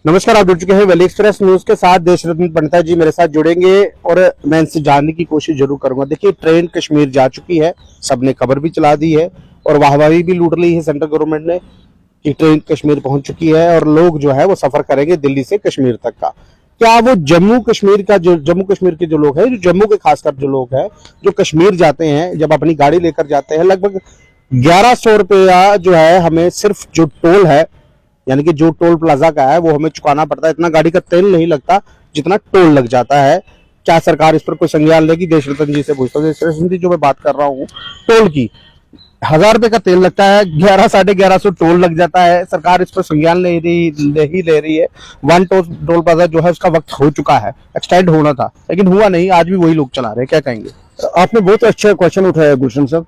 नमस्कार, आप जुड़ चुके हैं वैली एक्सप्रेस न्यूज के साथ। देश रत्न पंडिता जी मेरे साथ जुड़ेंगे और मैं इनसे जानने की कोशिश जरूर करूंगा। देखिए, ट्रेन कश्मीर जा चुकी है, सबने खबर भी चला दी है और वाहवाही भी लूट ली है सेंट्रल गवर्नमेंट ने कि ट्रेन कश्मीर पहुंच चुकी है और लोग जो है वो सफर करेंगे दिल्ली से कश्मीर तक का। क्या वो जम्मू कश्मीर के जो लोग हैं, जो जम्मू के खासकर जो लोग हैं जो कश्मीर जाते हैं, जब अपनी गाड़ी लेकर जाते हैं, लगभग 1100 रुपया जो है हमें सिर्फ जो टोल है, यानी कि जो टोल प्लाजा का है वो हमें चुकाना पड़ता है। इतना गाड़ी का तेल नहीं लगता जितना टोल लग जाता है। क्या सरकार इस पर कोई संज्ञान लेगी? देश रत्न जी से पूछता हूँ। देश रत्न जी, जो मैं बात कर रहा हूँ टोल की, 1000 रुपए का तेल लगता है, 1100-1150 टोल लग जाता है। सरकार इस पर संज्ञान ले रही है। वन टोल प्लाजा जो है उसका वक्त हो चुका है, एक्सटेंड होना था लेकिन हुआ नहीं, आज भी वही लोग चला रहे हैं। क्या कहेंगे? आपने बहुत अच्छा क्वेश्चन उठाया गुलशन साहब।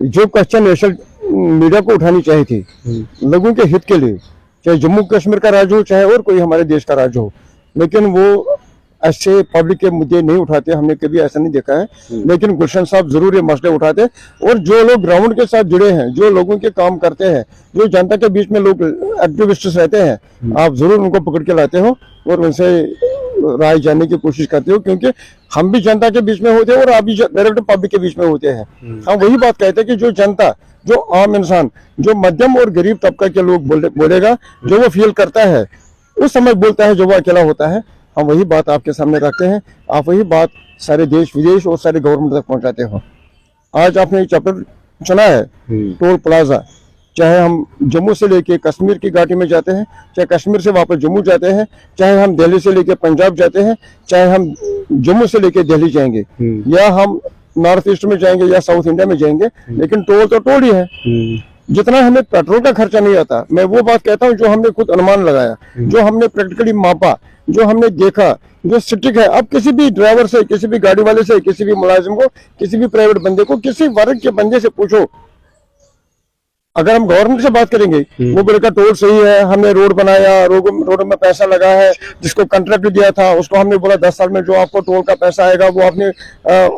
जो क्वेश्चन नेशनल मीडिया को उठानी चाहिए थी लोगों के हित के लिए, चाहे जम्मू कश्मीर का राज्य हो चाहे और कोई हमारे देश का राज्य हो, लेकिन वो ऐसे पब्लिक के मुद्दे नहीं उठाते। हमने कभी ऐसा नहीं देखा है, लेकिन गुलशन साहब जरूर ये मसले उठाते। और जो लोग ग्राउंड के साथ जुड़े हैं, जो लोगों के काम करते हैं, जो जनता के बीच में लोग एक्टिविस्ट रहते हैं, आप जरूर उनको पकड़ के लाते हो और उनसे राय जानने की कोशिश करते हो, क्योंकि हम भी जनता के बीच में होते हैं और आप भी डायरेक्ट पब्लिक के बीच में होते हैं। हम वही बात कहते हैं कि जो जनता, जो आम इंसान, जो मध्यम और गरीब तबका के लोग बोलेगा, जो वो फील करता है उस समय बोलता है, जो वो अकेला होता है। हम वही बात आपके सामने रखते हैं, आप वही बात सारे देश विदेश और सारे गवर्नमेंट तक पहुंचाते हो। आज आपने एक चैप्टर चुना है टोल प्लाजा। चाहे हम जम्मू से लेके कश्मीर की घाटी में जाते हैं, चाहे कश्मीर से वापस जम्मू जाते हैं, चाहे हम दिल्ली से लेके पंजाब जाते हैं, चाहे हम जम्मू से लेके दिल्ली जाएंगे, या हम नॉर्थ ईस्ट में जाएंगे या साउथ इंडिया में जाएंगे, लेकिन टोल तो टोल ही है। जितना हमें पेट्रोल का खर्चा नहीं आता, मैं वो बात कहता हूँ जो हमने खुद अनुमान लगाया, जो हमने प्रैक्टिकली मापा, जो हमने देखा, जो सटीक है। अब किसी भी ड्राइवर से, किसी भी गाड़ी वाले से, किसी भी मुलाजिम को, किसी भी प्राइवेट बंदे को, किसी वर्ग के बंदे से पूछो, अगर हम गवर्नमेंट से बात करेंगे वो बोलेगा टोल सही है, हमने रोड बनाया, रोड में पैसा लगा है, जिसको कॉन्ट्रैक्ट दिया था उसको हमने बोला 10 साल में जो आपको टोल का पैसा आएगा वो आपने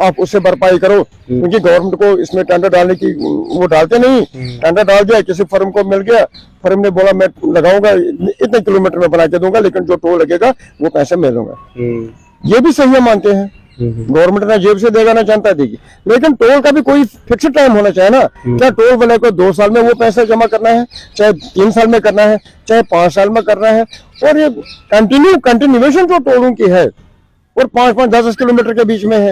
आप उससे भरपाई करो। क्योंकि गवर्नमेंट को इसमें टेंडर डालने की वो डालते नहीं, टेंडर डाल दिया, किसी फर्म को मिल गया, फर्म ने बोला मैं लगाऊंगा, इतने किलोमीटर में बना के दूंगा, लेकिन जो टोल लगेगा वो पैसे मैं लूंगा। ये भी सही है, मानते हैं। गवर्नमेंट ना जेब से देगा ना जनता देगी, लेकिन टोल का भी कोई फिक्स्ड टाइम होना चाहिए ना। क्या टोल वाले को 2 साल में वो पैसा जमा करना है, चाहे 3 साल में करना है, चाहे 5 साल में करना है? और ये कंटिन्यूएशन जो टोलों की है और 5-5, 10 किलोमीटर के बीच में है,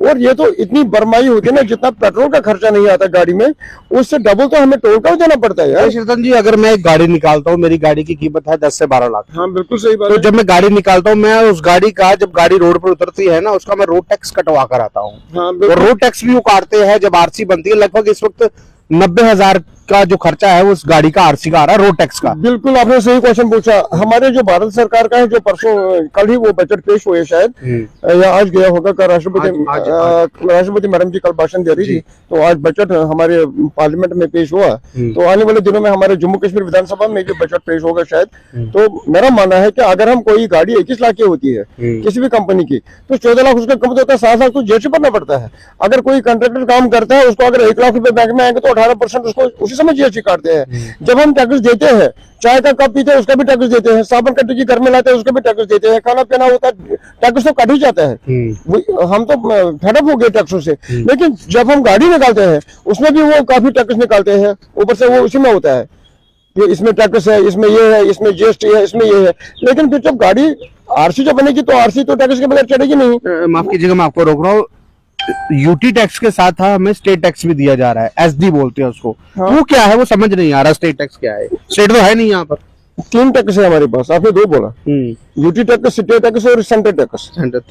और ये तो इतनी बरमाई होती है ना, जितना पेट्रोल का खर्चा नहीं आता गाड़ी में, उससे डबल तो हमें टोल का देना पड़ता है यार। रतन जी, अगर मैं एक गाड़ी निकालता हूँ, मेरी गाड़ी की कीमत है 10 से 12 लाख। हाँ, बिल्कुल सही बात तो है। जब मैं गाड़ी निकालता हूँ, मैं उस गाड़ी का, जब गाड़ी रोड पर उतरती है ना, उसका मैं रोड टैक्स कटवा कर आता हूँ। हाँ, और रोड टैक्स भी वो काटते हैं जब आरसी बनती है। लगभग इस वक्त 90,000 का जो खर्चा है वो उस गाड़ी का आरसी का आ रहा है, रोड टैक्स का। बिल्कुल, आपने सही क्वेश्चन पूछा। हमारे जो भारत सरकार का है, जो परसों कल ही वो बजट पेश हुए शायद, या आज गया होगा, कल राष्ट्रपति मैडम जी कल भाषण दे रही थी, तो आज बजट हमारे पार्लियामेंट में पेश हुआ। तो आने वाले दिनों में हमारे जम्मू कश्मीर विधानसभा में भी बजट पेश होगा शायद। तो मेरा मानना है कि अगर हम कोई गाड़ी 21 लाख की होती है किसी भी कंपनी की, तो 14 लाख उसका कम होता है, 7 लाख तो जीएसटी भरना पड़ता है। अगर कोई कॉन्ट्रैक्टर काम करता है, उसको अगर 1 लाख रुपए बैंक में आएंगे तो 18% उसको उसी समय जीएसटी काटते हैं। जब हम टैक्स देते हैं, चाय का कप पीते हैं उसका भी टैक्स देते हैं, साबुन का टिक्की घर में लाते हैं उसका भी टैक्स देते हैं, खाना पीना होता है टैक्स तो कट ही जाता है। हम तो फेडअप हो गए टैक्सों से। लेकिन जब हम गाड़ी निकालते हैं उसमें भी वो काफी टैक्स निकालते हैं, ऊपर से वो उसी में होता है, ये इसमें टैक्स है, इसमें ये है, इसमें जीएसटी है, इसमें ये है। लेकिन फिर जब गाड़ी आरसी जब बनेगी तो आरसी तो टैक्स के बगैर चढ़ेगी नहीं। माफ कीजिएगा, मैं आपको रोक रहा हूँ। यूटी टैक्स के साथ हमें स्टेट टैक्स भी दिया जा रहा है, एसडी बोलते हैं उसको। हाँ। वो क्या है, वो समझ नहीं आ रहा। स्टेट टैक्स क्या है? स्टेट तो है नहीं यहाँ पर। 3 टैक्स है हमारे पास, आपने 2 बोला। यूटी टैक्स, स्टेट टैक्स और सेंटर टैक्स।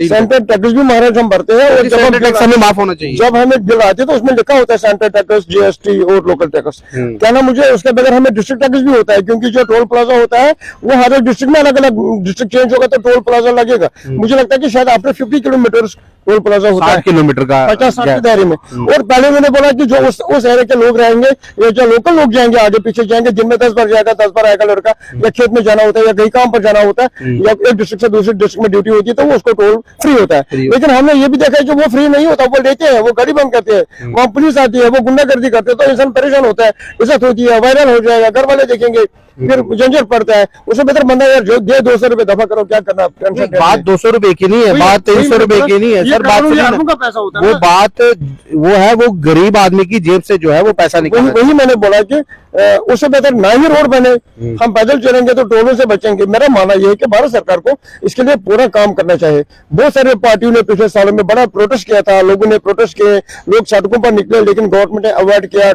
सेंटर टैक्स भी महाराज हम भरते हैं, और जब टैक्स हमें माफ होना चाहिए। जब हमें बिल आती है तो उसमें लिखा होता है सेंटर टैक्स, जीएसटी और लोकल टैक्स। कहना मुझे उसके बगैर हमें डिस्ट्रिक्ट टैक्स भी होता है, क्योंकि जो टोल प्लाजा होता है वो हर एक डिस्ट्रिक्ट में अलग अलग, डिस्ट्रिक्ट चेंज होगा तो टोल प्लाजा लगेगा। मुझे लगता है कि शायद आफ्टर 50 किलोमीटर टोल प्लाजा होता है, 60 किलोमीटर का, 50-60 के दायरे में। और पहले मैंने बोला कि जो उस एरिया के लोग रहेंगे, या जो लोकल लोग जाएंगे, आगे पीछे जाएंगे, दिन में 10 बार जाएगा, 10 बार आएगा लड़का, या खेत में जाना होता है, या कहीं काम पर जाना होता है, या एक डिस्ट्रिक्ट से दूसरे डिस्ट्रिक्ट में ड्यूटी होती है, तो वो उसको टोल फ्री होता है। लेकिन हमने ये भी देखा है कि वो फ्री नहीं होता, वो लेते हैं, वो गाड़ी बंद करते हैं, वहाँ पुलिस आती है, वो गुंडागर्दी करते हैं, तो इंसान परेशान होता है, इज्जत होती है, वायरल हो जाएगा, घर वाले देखेंगे, फिर झंझट पड़ता है। उससे बेहतर बंदा यार जो दे 200 रुपए दफा करो, क्या करना टेंशन। बात 200 रुपए की नहीं है, बात 300 रुपए की नहीं है सर, बात का पैसा होता है वो बात वो है, वो गरीब आदमी की जेब से जो है वो पैसा निकल। वही मैंने बोला कि उससे बेहतर ना ही रोड बने, हम पैदल चलेंगे तो टोलों से बचेंगे। मेरा मानना यह है कि भारत सरकार को इसके लिए पूरा काम करना चाहिए। बहुत सारे पार्टियों ने पिछले सालों में बड़ा प्रोटेस्ट किया था, लोगों ने प्रोटेस्ट किए, लोग सड़कों पर निकले, लेकिन गवर्नमेंट ने अवॉइड किया,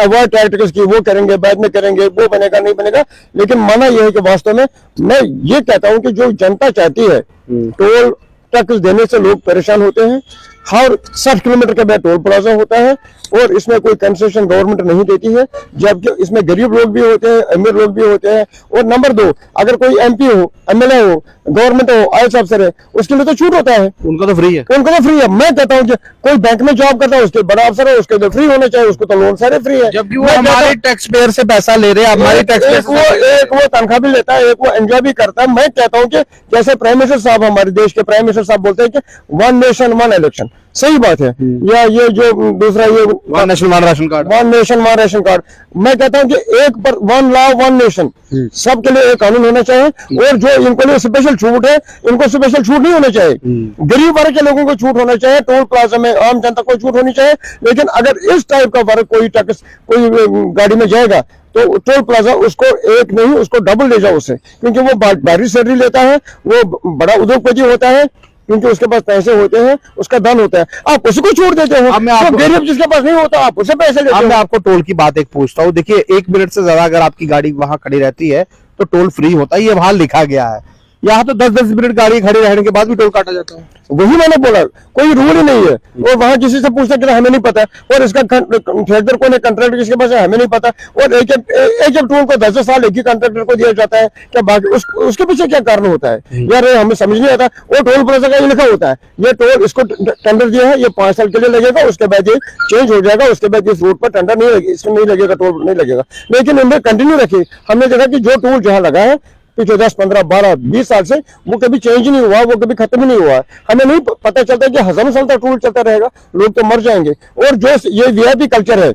अवॉइड टैक्टिक्स की, वो करेंगे बाद में करेंगे, वो बनेगा नहीं बनेगा। लेकिन माना यह है कि वास्तव में मैं ये कहता हूं कि जो जनता चाहती है, टोल टैक्स देने से लोग परेशान होते हैं। हर 60 किलोमीटर के बाद टोल प्लाजा होता है और इसमें कोई कंसेशन गवर्नमेंट नहीं देती है, जबकि इसमें गरीब लोग भी होते हैं, अमीर लोग भी होते हैं। और नंबर 2, अगर कोई एमपी हो, एमएलए हो, गवर्नमेंट हो, आईएएस अफसर है, उसके लिए तो छूट होता है, उनका तो फ्री है, उनको तो फ्री है। मैं कहता हूँ कि कोई बैंक में जॉब करता है, उसके बड़ा अफसर है, उसके लिए फ्री होना चाहिए, उसको तो लोन सारे फ्री है। जबकि वो हमारे टैक्स पेयर से पैसा ले रहे हैं, हमारे टैक्स एक वो तनख्वाह भी लेता है, एक वो एंजॉय भी करता है। मैं कहता हूँ कि जैसे प्राइम मिनिस्टर साहब, हमारे देश के प्राइम मिनिस्टर साहब बोलते हैं कि 1 नेशन 1 इलेक्शन, सही बात है। या ये जो दूसरा ये 1 nation 1 ration card, 1 nation 1 ration card, मैं कहता हूं कि एक पर 1 लॉ 1 नेशन, सबके लिए एक कानून होना चाहिए। और जो इनको लिए स्पेशल छूट है, इनको स्पेशल छूट नहीं होना चाहिए। गरीब वर्ग के लोगों को छूट होना चाहिए, टोल प्लाजा में आम जनता को छूट होनी चाहिए। लेकिन अगर इस टाइप का वर्ग कोई टैक्स कोई गाड़ी में जाएगा तो टोल प्लाजा उसको एक नहीं, उसको डबल ले जाओ उससे, क्योंकि वो भारी सैलरी लेता है, वो बड़ा उद्योगपति होता है, क्योंकि उसके पास पैसे होते हैं, उसका धन होता है। आप उसको छोड़ देते हो, तो गरीब जिसके पास नहीं होता आप उससे पैसे लेते हो। मैं आपको टोल की बात एक पूछता हूँ। देखिए 1 मिनट से ज्यादा अगर आपकी गाड़ी वहां खड़ी रहती है तो टोल फ्री होता है, ये वहां लिखा गया है। यहाँ तो 10-10 मिनट गाड़ी खड़ी रहने के बाद भी टोल काटा जाता है। वही मैंने बोला, कोई रूल ही नहीं है। और वहां किसी से पूछते कि हमें नहीं पता, और इसका ठेकेदार कौन है, कंट्रैक्टर किसके पास है, हमें नहीं पता। और एक टोल को 10 साल एक ही कंट्रैक्टर को दिया जाता है, क्या बाकी उसके पीछे क्या कारण होता है यार, हमें समझ नहीं आता। वो टोल प्लाजा का ये लिखा होता है, ये टोल इसको टेंडर दिया है, ये 5 साल के लिए लगेगा, उसके बाद ये चेंज हो जाएगा, उसके बाद इस रूट पर टेंडर नहीं लगेगा, इसमें नहीं लगेगा, टोल नहीं लगेगा। लेकिन उन्हें कंटिन्यू रखी। हमने देखा कि जो टोल जहां लगा है पिछले 10, 15, 12, 20 साल से, वो कभी चेंज नहीं हुआ, वो कभी खत्म नहीं हुआ। हमें नहीं पता चलता कि हजारों साल तक टूल चलता रहेगा, लोग तो मर जाएंगे। और जो ये वीआईपी कल्चर है,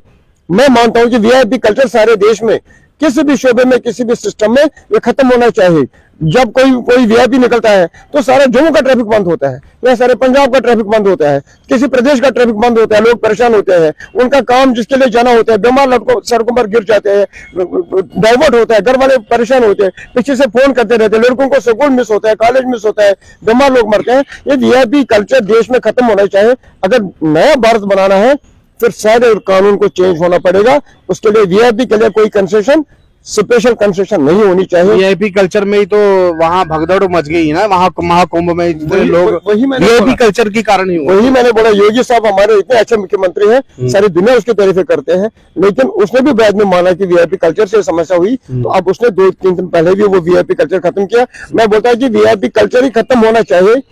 मैं मानता हूं कि वीआईपी कल्चर सारे देश में किसी भी शोबे में, किसी भी सिस्टम में ये खत्म होना चाहिए। जब कोई वीआईपी निकलता है तो सारा जम्मू का ट्रैफिक बंद होता है, या सारे पंजाब का ट्रैफिक बंद होता है, किसी प्रदेश का ट्रैफिक बंद होता है, लोग परेशान होते हैं, उनका काम जिसके लिए जाना होता है, बीमार लोग सड़कों पर गिर जाते हैं, डाइवर्ट होता है, घर वाले परेशान होते हैं, पीछे से फोन करते रहते हैं, लड़कों को स्कूल मिस होता है, कॉलेज मिस होता है, बीमार लोग मरते हैं। ये वीआईपी कल्चर देश में खत्म होना चाहिए। अगर नया भारत बनाना है फिर सारे कानून को चेंज होना पड़ेगा। उसके लिए वीआईपी के लिए कोई कंसेशन, स्पेशल कंसेशन नहीं होनी चाहिए। वीआईपी कल्चर में ही तो वहाँ भगदड़ मच गई है ना, वहाँ महाकुंभ में जितने लोग वीआईपी कल्चर के कारण ही। वही मैंने बोला, योगी साहब हमारे इतने अच्छे मुख्यमंत्री हैं, सारी दुनिया उसकी तारीफें करते हैं, लेकिन उसने भी बाद में माना कि वीआईपी कल्चर से समस्या हुई, तो अब उसने 2-3 दिन पहले भी वो वीआईपी कल्चर खत्म किया। मैं बोलता हूँ कि वीआईपी कल्चर ही खत्म होना चाहिए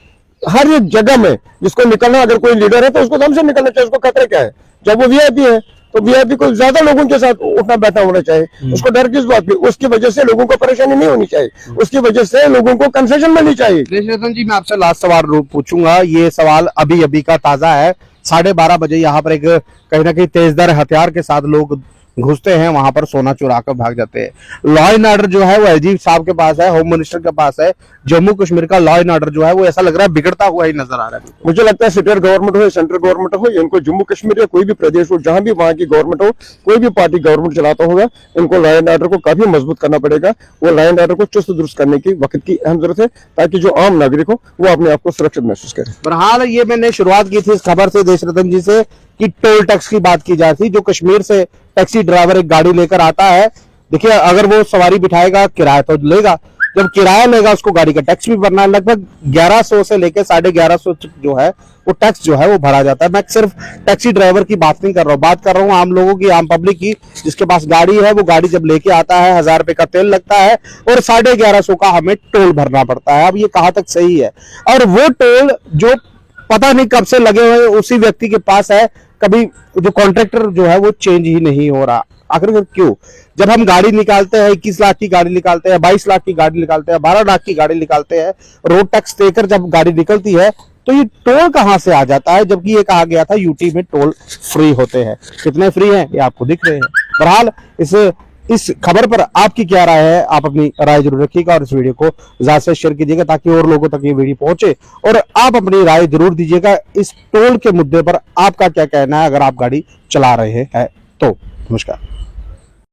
हर एक जगह में। जिसको निकलना, अगर कोई लीडर है तो उसको दम से निकलना चाहिए, उसको खतरा क्या है। जब वो वीआईपी है तो वीआईपी को ज्यादा लोगों के साथ उठना बैठना होना चाहिए। उसको डर किस बात की, उसकी वजह से लोगों को परेशानी नहीं होनी चाहिए, उसकी वजह से लोगों को कंसेशन मिलनी चाहिए। देशरत्न जी, मैं आपसे लास्ट सवाल पूछूंगा। ये सवाल अभी अभी का ताजा है। 12:30 बजे यहाँ पर एक कहीं ना कहीं तेजधार हथियार के साथ लोग घुसते हैं, वहां पर सोना चुरा कर भाग जाते हैं। लॉ एंड ऑर्डर जो है वो अजीब साहब के पास है, होम मिनिस्टर के पास है। जम्मू कश्मीर का लॉ एंड ऑर्डर जो है वो ऐसा लग रहा है बिगड़ता हुआ ही नजर आ रहा है। मुझे लगता है स्टेट गवर्नमेंट हो, सेंट्रल गवर्नमेंट हो, इनको जम्मू कश्मीर या कोई भी प्रदेश हो, जहां भी वहां की गवर्नमेंट हो, कोई भी पार्टी गवर्नमेंट चलाता होगा, इनको लॉ एंड ऑर्डर को काफी मजबूत करना पड़ेगा। वो लॉ एंड ऑर्डर को चुस्त दुरुस्त करने की वक्त की अहम जरूरत है, ताकि जो आम नागरिक हो वो अपने आप को सुरक्षित महसूस करे। बहरहाल ये मैंने शुरुआत की थी इस खबर से देशरत्न जी से कि टोल टैक्स की बात की जाती, जो कश्मीर से टैक्सी ड्राइवर एक गाड़ी लेकर आता है। देखिए, अगर वो सवारी बिठाएगा किराया तो लेगा, जब किराया लेगा उसको गाड़ी का टैक्स भी भरना है। लगभग 1100 से लेकर 1150 जो है वो टैक्स जो है वो भरा जाता है। मैं सिर्फ टैक्सी ड्राइवर की बात नहीं कर रहा हूँ, बात कर रहा हूँ आम लोगों की, आम पब्लिक की, जिसके पास गाड़ी है। वो गाड़ी जब लेके आता है 1000 रुपए का तेल लगता है और 1150 का हमें टोल भरना पड़ता है। अब ये कहाँ तक सही है? और वो टोल जो पता नहीं कब से लगे हुए उसी व्यक्ति के पास है, कभी जो कॉन्ट्रैक्टर जो है वो चेंज ही नहीं हो रहा। आखिर क्यों? जब हम गाड़ी निकालते हैं, 21 लाख की गाड़ी निकालते हैं, 22 लाख की गाड़ी निकालते हैं, 12 लाख की गाड़ी निकालते हैं, रोड टैक्स देकर जब गाड़ी निकलती है तो ये टोल कहां से आ जाता है? जबकि ये कहा गया था यूटी में टोल फ्री होते हैं। कितने फ्री हैं ये आपको दिख रहे हैं। बहरहाल इस इस खबर पर आपकी क्या राय है, आप अपनी राय जरूर रखिएगा और इस वीडियो को ज्यादा से शेयर कीजिएगा ताकि और लोगों तक ये वीडियो पहुंचे। और आप अपनी राय जरूर दीजिएगा इस टोल के मुद्दे पर, आपका क्या कहना है अगर आप गाड़ी चला रहे हैं तो। नमस्कार।